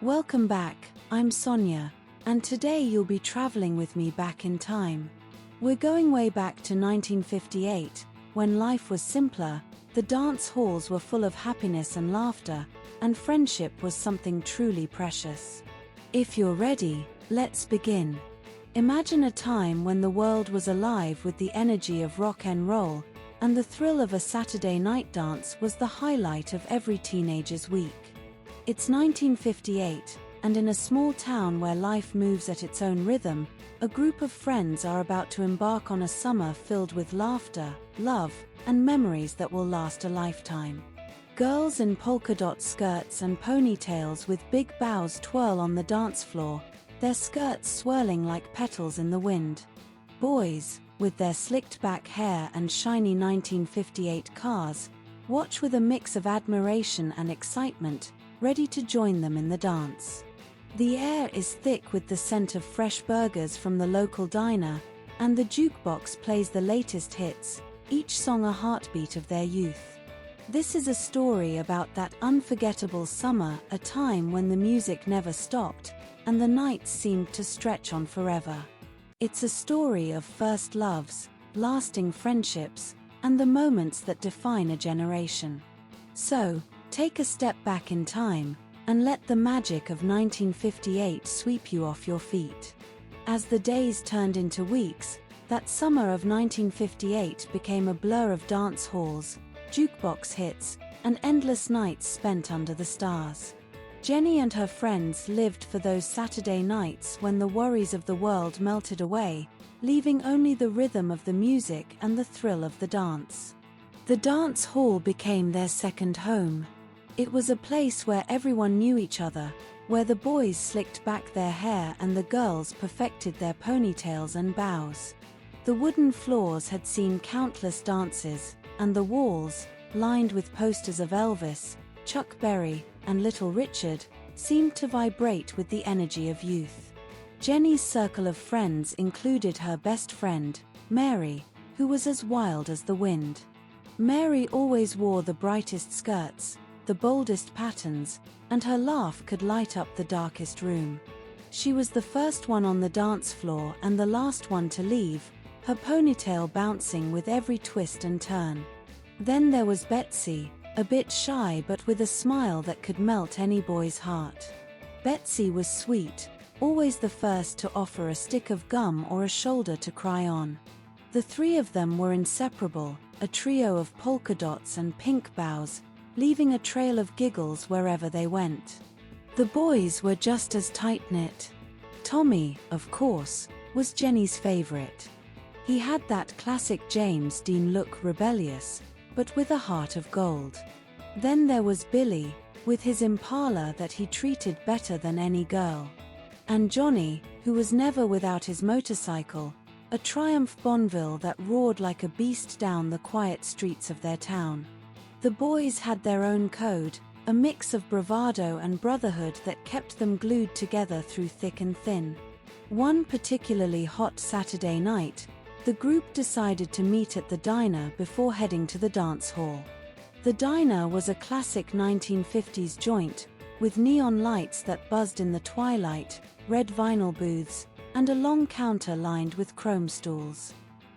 Welcome back, I'm Sonia, and today you'll be traveling with me back in time. We're going way back to 1958, when life was simpler, the dance halls were full of happiness and laughter, and friendship was something truly precious. If you're ready, let's begin. Imagine a time when the world was alive with the energy of rock and roll, and the thrill of a Saturday night dance was the highlight of every teenager's week. It's 1958, and in a small town where life moves at its own rhythm, a group of friends are about to embark on a summer filled with laughter, love, and memories that will last a lifetime. Girls in polka dot skirts and ponytails with big bows twirl on the dance floor, their skirts swirling like petals in the wind. Boys, with their slicked-back hair and shiny 1958 cars, watch with a mix of admiration and excitement, ready to join them in the dance. The air is thick with the scent of fresh burgers from the local diner, and the jukebox plays the latest hits, each song a heartbeat of their youth. This is a story about that unforgettable summer, a time when the music never stopped, and the nights seemed to stretch on forever. It's a story of first loves, lasting friendships, and the moments that define a generation. So, take a step back in time, and let the magic of 1958 sweep you off your feet. As the days turned into weeks, that summer of 1958 became a blur of dance halls, jukebox hits, and endless nights spent under the stars. Jenny and her friends lived for those Saturday nights when the worries of the world melted away, leaving only the rhythm of the music and the thrill of the dance. The dance hall became their second home. It was a place where everyone knew each other, where the boys slicked back their hair and the girls perfected their ponytails and bows. The wooden floors had seen countless dances, and the walls, lined with posters of Elvis, Chuck Berry, and Little Richard, seemed to vibrate with the energy of youth. Jenny's circle of friends included her best friend, Mary, who was as wild as the wind. Mary always wore the brightest skirts, the boldest patterns, and her laugh could light up the darkest room. She was the first one on the dance floor and the last one to leave, her ponytail bouncing with every twist and turn. Then there was Betsy, a bit shy but with a smile that could melt any boy's heart. Betsy was sweet, always the first to offer a stick of gum or a shoulder to cry on. The three of them were inseparable, a trio of polka dots and pink bows, leaving a trail of giggles wherever they went. The boys were just as tight-knit. Tommy, of course, was Jenny's favorite. He had that classic James Dean look, rebellious, but with a heart of gold. Then there was Billy, with his Impala that he treated better than any girl. And Johnny, who was never without his motorcycle, a Triumph Bonneville that roared like a beast down the quiet streets of their town. The boys had their own code, a mix of bravado and brotherhood that kept them glued together through thick and thin. One particularly hot Saturday night, the group decided to meet at the diner before heading to the dance hall. The diner was a classic 1950s joint, with neon lights that buzzed in the twilight, red vinyl booths, and a long counter lined with chrome stools.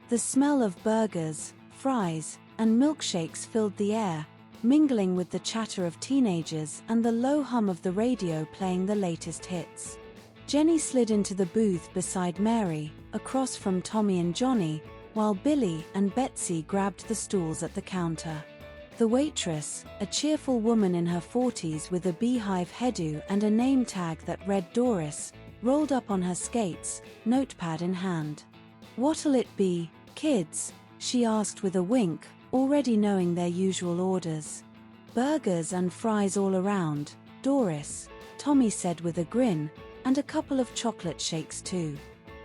The smell of burgers, fries, and milkshakes filled the air, mingling with the chatter of teenagers and the low hum of the radio playing the latest hits. Jenny slid into the booth beside Mary, across from Tommy and Johnny, while Billy and Betsy grabbed the stools at the counter. The waitress, a cheerful woman in her 40s with a beehive hairdo and a name tag that read Doris, rolled up on her skates, notepad in hand. "What'll it be, kids?" she asked with a wink, already knowing their usual orders. "Burgers and fries all around, Doris," Tommy said with a grin, "and a couple of chocolate shakes too."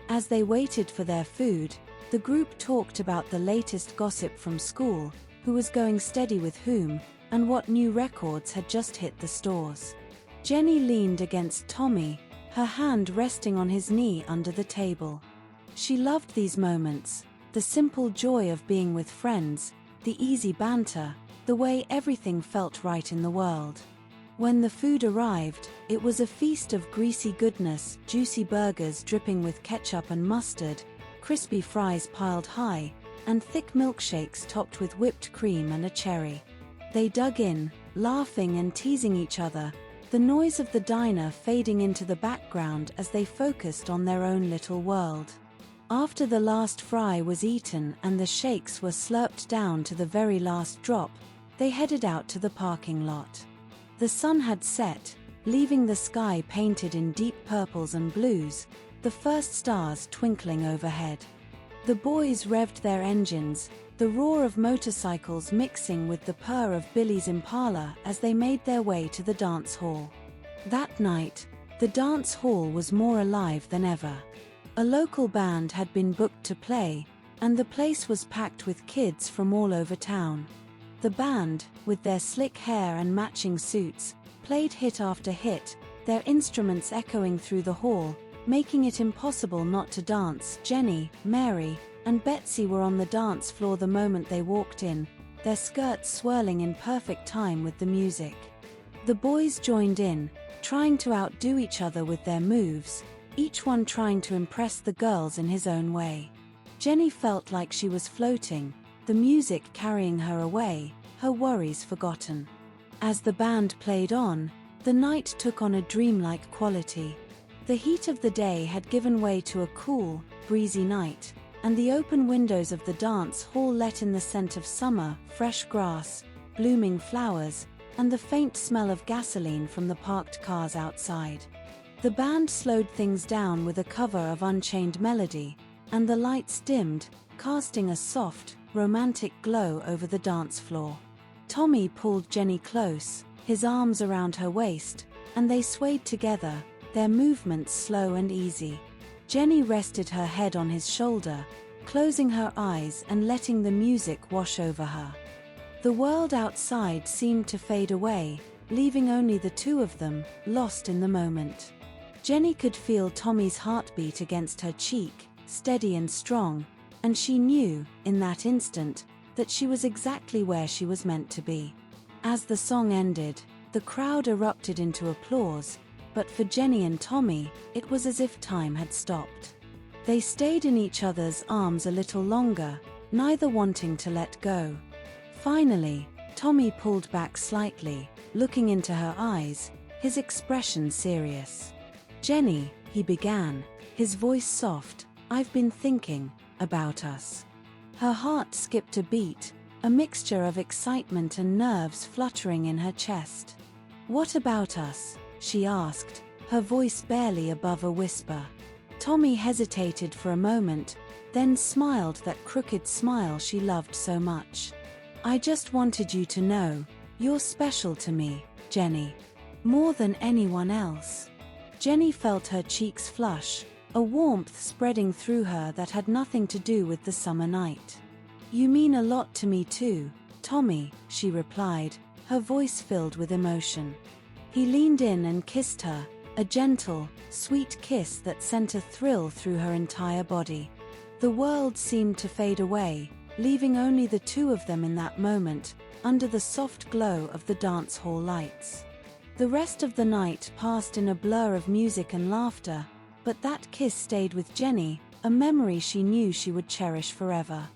As they waited for their food, the group talked about the latest gossip from school, who was going steady with whom, and what new records had just hit the stores. Jenny leaned against Tommy, her hand resting on his knee under the table. She loved these moments, the simple joy of being with friends, the easy banter, the way everything felt right in the world. When the food arrived, it was a feast of greasy goodness, juicy burgers dripping with ketchup and mustard, crispy fries piled high, and thick milkshakes topped with whipped cream and a cherry. They dug in, laughing and teasing each other, the noise of the diner fading into the background as they focused on their own little world. After the last fry was eaten and the shakes were slurped down to the very last drop, they headed out to the parking lot. The sun had set, leaving the sky painted in deep purples and blues, the first stars twinkling overhead. The boys revved their engines, the roar of motorcycles mixing with the purr of Billy's Impala as they made their way to the dance hall. That night, the dance hall was more alive than ever. A local band had been booked to play, and the place was packed with kids from all over town. The band, with their slick hair and matching suits, played hit after hit, their instruments echoing through the hall, making it impossible not to dance. Jenny, Mary, and Betsy were on the dance floor the moment they walked in, their skirts swirling in perfect time with the music. The boys joined in, trying to outdo each other with their moves, each one trying to impress the girls in his own way. Jenny felt like she was floating, the music carrying her away, her worries forgotten. As the band played on, the night took on a dreamlike quality. The heat of the day had given way to a cool, breezy night, and the open windows of the dance hall let in the scent of summer, fresh grass, blooming flowers, and the faint smell of gasoline from the parked cars outside. The band slowed things down with a cover of Unchained Melody, and the lights dimmed, casting a soft, romantic glow over the dance floor. Tommy pulled Jenny close, his arms around her waist, and they swayed together, their movements slow and easy. Jenny rested her head on his shoulder, closing her eyes and letting the music wash over her. The world outside seemed to fade away, leaving only the two of them, lost in the moment. Jenny could feel Tommy's heartbeat against her cheek, steady and strong, and she knew, in that instant, that she was exactly where she was meant to be. As the song ended, the crowd erupted into applause, but for Jenny and Tommy, it was as if time had stopped. They stayed in each other's arms a little longer, neither wanting to let go. Finally, Tommy pulled back slightly, looking into her eyes, his expression serious. "Jenny," he began, his voice soft, "I've been thinking about us." Her heart skipped a beat, a mixture of excitement and nerves fluttering in her chest. "What about us?" she asked, her voice barely above a whisper. Tommy hesitated for a moment, then smiled that crooked smile she loved so much. "I just wanted you to know, you're special to me, Jenny. More than anyone else." Jenny felt her cheeks flush, a warmth spreading through her that had nothing to do with the summer night. "You mean a lot to me too, Tommy," she replied, her voice filled with emotion. He leaned in and kissed her, a gentle, sweet kiss that sent a thrill through her entire body. The world seemed to fade away, leaving only the two of them in that moment, under the soft glow of the dance hall lights. The rest of the night passed in a blur of music and laughter, but that kiss stayed with Jenny, a memory she knew she would cherish forever.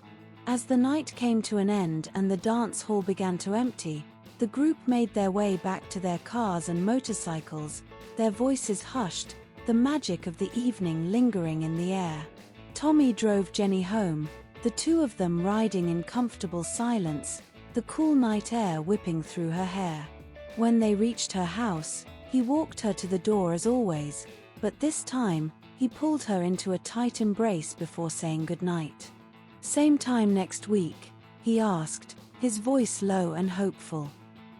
As the night came to an end and the dance hall began to empty, the group made their way back to their cars and motorcycles, their voices hushed, the magic of the evening lingering in the air. Tommy drove Jenny home, the two of them riding in comfortable silence, the cool night air whipping through her hair. When they reached her house, he walked her to the door as always, but this time, he pulled her into a tight embrace before saying goodnight. "Same time next week?" he asked, his voice low and hopeful.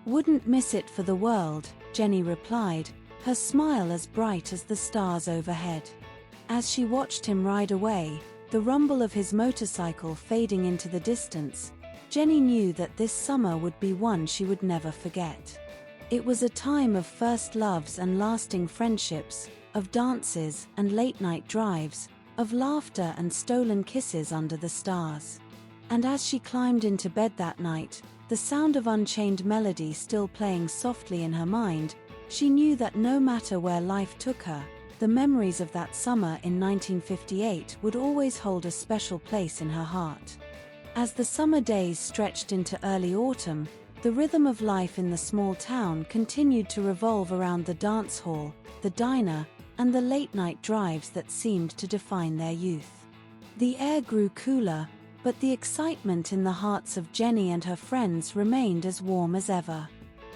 "Wouldn't miss it for the world," Jenny replied, her smile as bright as the stars overhead. As she watched him ride away, the rumble of his motorcycle fading into the distance, Jenny knew that this summer would be one she would never forget. It was a time of first loves and lasting friendships, of dances and late-night drives, of laughter and stolen kisses under the stars. And as she climbed into bed that night, the sound of Unchained melody still playing softly in her mind, she knew that no matter where life took her, the memories of that summer in 1958 would always hold a special place in her heart. As the summer days stretched into early autumn, the rhythm of life in the small town continued to revolve around the dance hall, the diner, and the late-night drives that seemed to define their youth. The air grew cooler, but the excitement in the hearts of Jenny and her friends remained as warm as ever.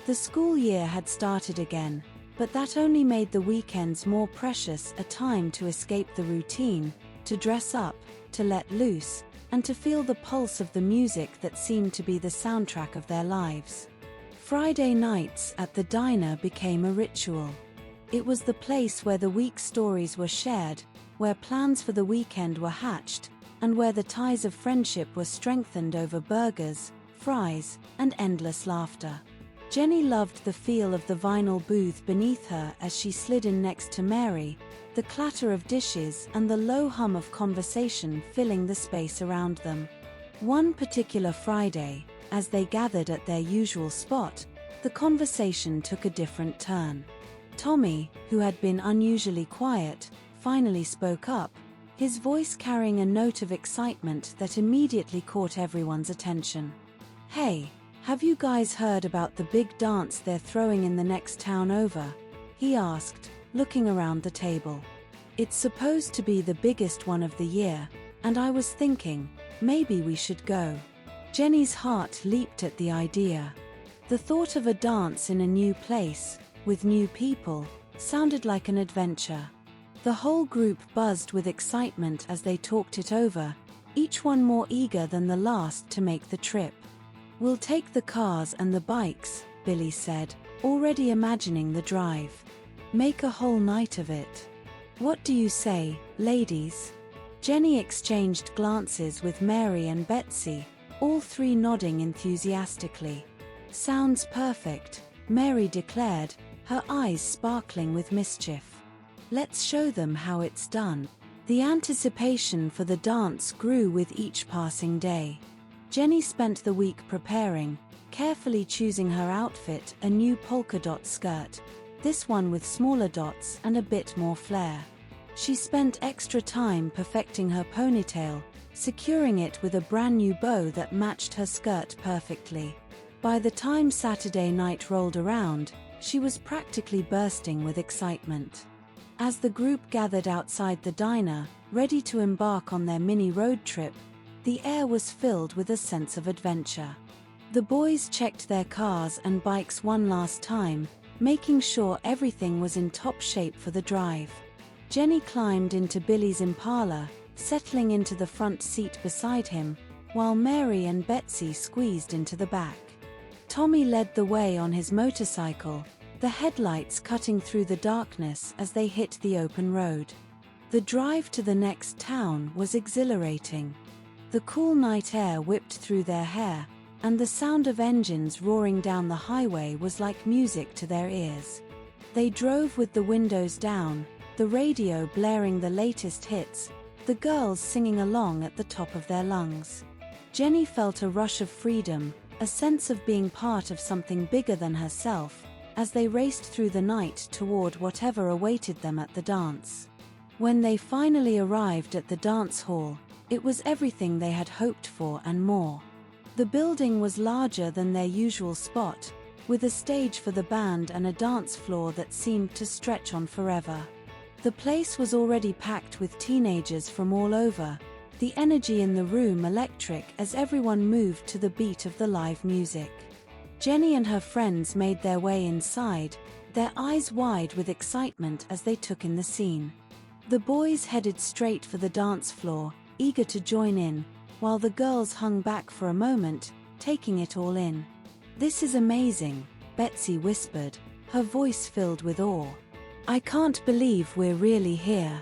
The school year had started again, but that only made the weekends more precious, a time to escape the routine, to dress up, to let loose, and to feel the pulse of the music that seemed to be the soundtrack of their lives. Friday nights at the diner became a ritual. It was the place where the week's stories were shared, where plans for the weekend were hatched, and where the ties of friendship were strengthened over burgers, fries, and endless laughter. Jenny loved the feel of the vinyl booth beneath her as she slid in next to Mary, the clatter of dishes and the low hum of conversation filling the space around them. One particular Friday, as they gathered at their usual spot, the conversation took a different turn. Tommy, who had been unusually quiet, finally spoke up, his voice carrying a note of excitement that immediately caught everyone's attention. "Hey, have you guys heard about the big dance they're throwing in the next town over?" he asked, looking around the table. "It's supposed to be the biggest one of the year, and I was thinking, maybe we should go." Jenny's heart leaped at the idea. The thought of a dance in a new place, with new people, sounded like an adventure. The whole group buzzed with excitement as they talked it over, each one more eager than the last to make the trip. "We'll take the cars and the bikes," Billy said, already imagining the drive. "Make a whole night of it. What do you say, ladies?" Jenny exchanged glances with Mary and Betsy, all three nodding enthusiastically. "Sounds perfect," Mary declared, her eyes sparkling with mischief. "Let's show them how it's done." The anticipation for the dance grew with each passing day. Jenny spent the week preparing, carefully choosing her outfit, a new polka dot skirt, this one with smaller dots and a bit more flair. She spent extra time perfecting her ponytail, securing it with a brand new bow that matched her skirt perfectly. By the time Saturday night rolled around, she was practically bursting with excitement. As the group gathered outside the diner, ready to embark on their mini road trip, the air was filled with a sense of adventure. The boys checked their cars and bikes one last time, making sure everything was in top shape for the drive. Jenny climbed into Billy's Impala, settling into the front seat beside him, while Mary and Betsy squeezed into the back. Tommy led the way on his motorcycle, the headlights cutting through the darkness as they hit the open road. The drive to the next town was exhilarating. The cool night air whipped through their hair, and the sound of engines roaring down the highway was like music to their ears. They drove with the windows down, the radio blaring the latest hits, the girls singing along at the top of their lungs. Jenny felt a rush of freedom, a sense of being part of something bigger than herself, as they raced through the night toward whatever awaited them at the dance. When they finally arrived at the dance hall, it was everything they had hoped for and more. The building was larger than their usual spot, with a stage for the band and a dance floor that seemed to stretch on forever. The place was already packed with teenagers from all over, the energy in the room electric as everyone moved to the beat of the live music. Jenny and her friends made their way inside, their eyes wide with excitement as they took in the scene. The boys headed straight for the dance floor, eager to join in, while the girls hung back for a moment, taking it all in. "This is amazing," Betsy whispered, her voice filled with awe. "I can't believe we're really here."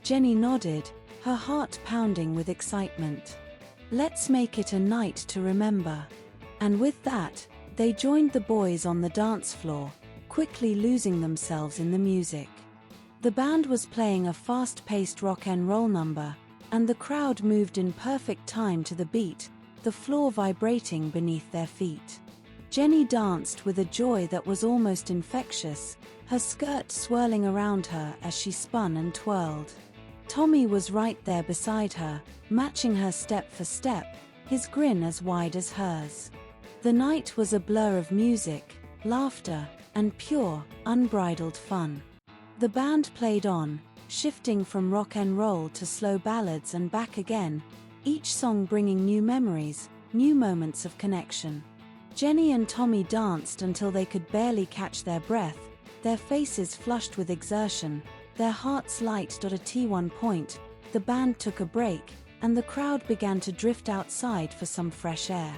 Jenny nodded, her heart pounding with excitement. "Let's make it a night to remember." And with that, they joined the boys on the dance floor, quickly losing themselves in the music. The band was playing a fast-paced rock and roll number, and the crowd moved in perfect time to the beat, the floor vibrating beneath their feet. Jenny danced with a joy that was almost infectious, her skirt swirling around her as she spun and twirled. Tommy was right there beside her, matching her step for step, his grin as wide as hers. The night was a blur of music, laughter, and pure, unbridled fun. The band played on, shifting from rock and roll to slow ballads and back again, each song bringing new memories, new moments of connection. Jenny and Tommy danced until they could barely catch their breath, their faces flushed with exertion, their hearts light. At one point, the band took a break, and the crowd began to drift outside for some fresh air.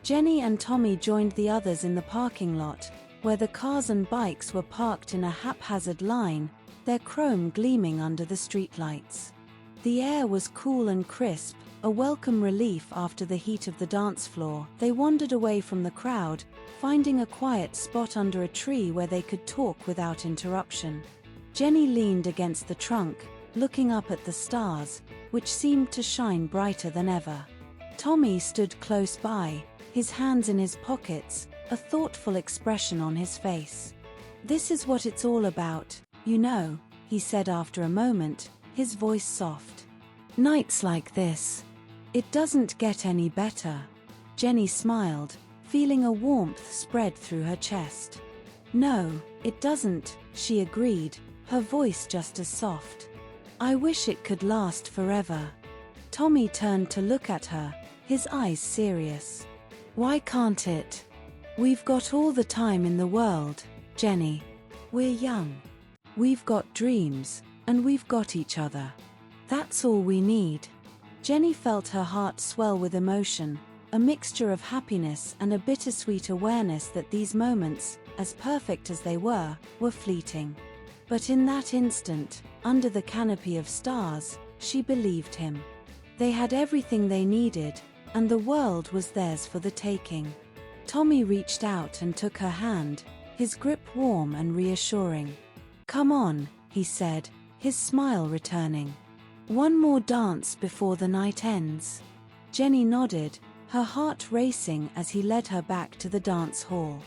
Jenny and Tommy joined the others in the parking lot, where the cars and bikes were parked in a haphazard line, their chrome gleaming under the streetlights. The air was cool and crisp, a welcome relief after the heat of the dance floor. They wandered away from the crowd, finding a quiet spot under a tree where they could talk without interruption. Jenny leaned against the trunk, looking up at the stars, which seemed to shine brighter than ever. Tommy stood close by, his hands in his pockets, a thoughtful expression on his face. "This is what it's all about, you know," he said after a moment, his voice soft. "Nights like this. It doesn't get any better." Jenny smiled, feeling a warmth spread through her chest. "No, it doesn't," she agreed, her voice just as soft. "I wish it could last forever." Tommy turned to look at her, his eyes serious. "Why can't it? We've got all the time in the world, Jenny. We're young. We've got dreams, and we've got each other. That's all we need." Jenny felt her heart swell with emotion, a mixture of happiness and a bittersweet awareness that these moments, as perfect as they were fleeting. But in that instant, under the canopy of stars, she believed him. They had everything they needed, and the world was theirs for the taking. Tommy reached out and took her hand, his grip warm and reassuring. "Come on," he said, his smile returning. "One more dance before the night ends." Jenny nodded, her heart racing as he led her back to the dance hall.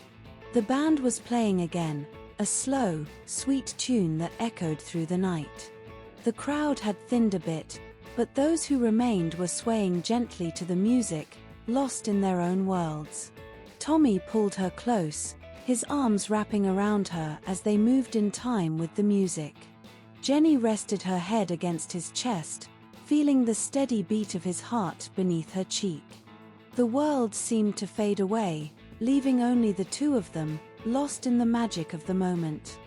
The band was playing again, a slow, sweet tune that echoed through the night. The crowd had thinned a bit, but those who remained were swaying gently to the music, lost in their own worlds. Tommy pulled her close, his arms wrapping around her as they moved in time with the music. Jenny rested her head against his chest, feeling the steady beat of his heart beneath her cheek. The world seemed to fade away, leaving only the two of them, lost in the magic of the moment.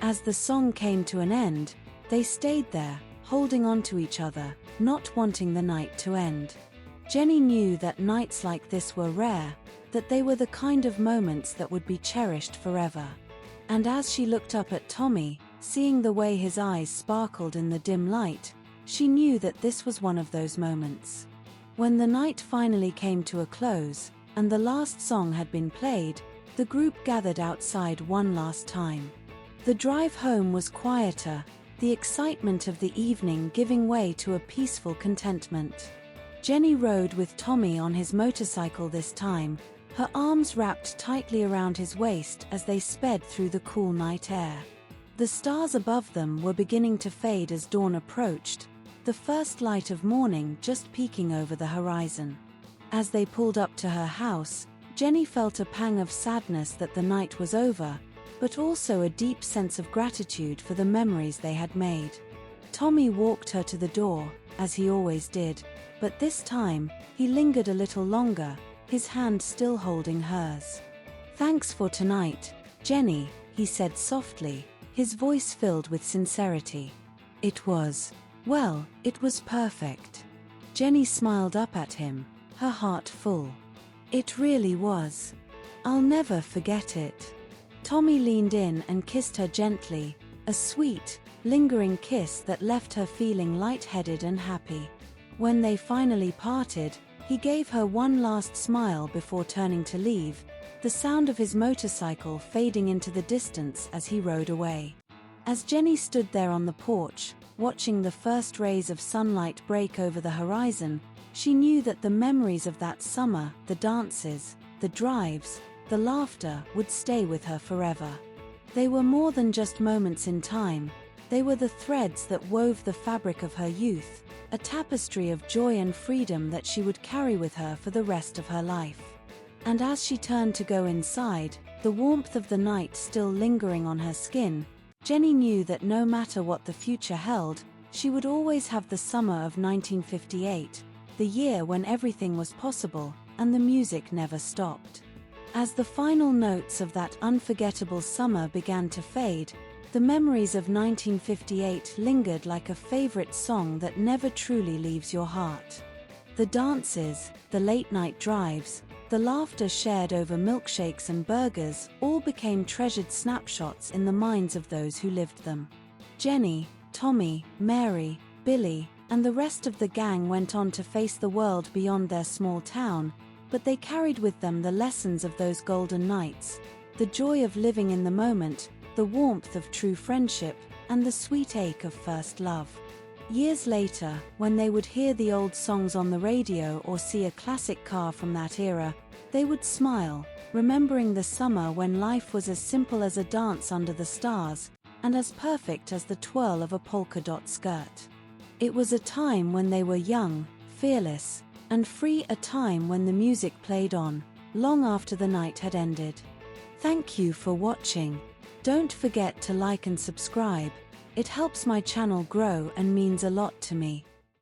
As the song came to an end, they stayed there, holding on to each other, not wanting the night to end. Jenny knew that nights like this were rare, that they were the kind of moments that would be cherished forever. And as she looked up at Tommy, seeing the way his eyes sparkled in the dim light, she knew that this was one of those moments. When the night finally came to a close, and the last song had been played, the group gathered outside one last time. The drive home was quieter, the excitement of the evening giving way to a peaceful contentment. Jenny rode with Tommy on his motorcycle this time, her arms wrapped tightly around his waist as they sped through the cool night air. The stars above them were beginning to fade as dawn approached, the first light of morning just peeking over the horizon. As they pulled up to her house, Jenny felt a pang of sadness that the night was over, but also a deep sense of gratitude for the memories they had made. Tommy walked her to the door, as he always did, but this time, he lingered a little longer, his hand still holding hers. "Thanks for tonight, Jenny," he said softly, his voice filled with sincerity. It was perfect." Jenny smiled up at him, her heart full. "It really was. I'll never forget it." Tommy leaned in and kissed her gently, a sweet, lingering kiss that left her feeling lightheaded and happy. When they finally parted, he gave her one last smile before turning to leave, the sound of his motorcycle fading into the distance as he rode away. As Jenny stood there on the porch, watching the first rays of sunlight break over the horizon, She knew that the memories of that summer, the dances, the drives, the laughter, would stay with her forever. They were more than just moments in time, they were the threads that wove the fabric of her youth, a tapestry of joy and freedom that she would carry with her for the rest of her life. And as she turned to go inside, the warmth of the night still lingering on her skin, Jenny knew that no matter what the future held, she would always have the summer of 1958, the year when everything was possible, and the music never stopped. As the final notes of that unforgettable summer began to fade, the memories of 1958 lingered like a favorite song that never truly leaves your heart. The dances, the late-night drives, the laughter shared over milkshakes and burgers all became treasured snapshots in the minds of those who lived them. Jenny, Tommy, Mary, Billy, and the rest of the gang went on to face the world beyond their small town, but they carried with them the lessons of those golden nights, the joy of living in the moment, the warmth of true friendship, and the sweet ache of first love. Years later, when they would hear the old songs on the radio or see a classic car from that era, they would smile, remembering the summer when life was as simple as a dance under the stars, and as perfect as the twirl of a polka dot skirt. It was a time when they were young, fearless, and free, a time when the music played on, long after the night had ended. Thank you for watching. Don't forget to like and subscribe. It helps my channel grow and means a lot to me.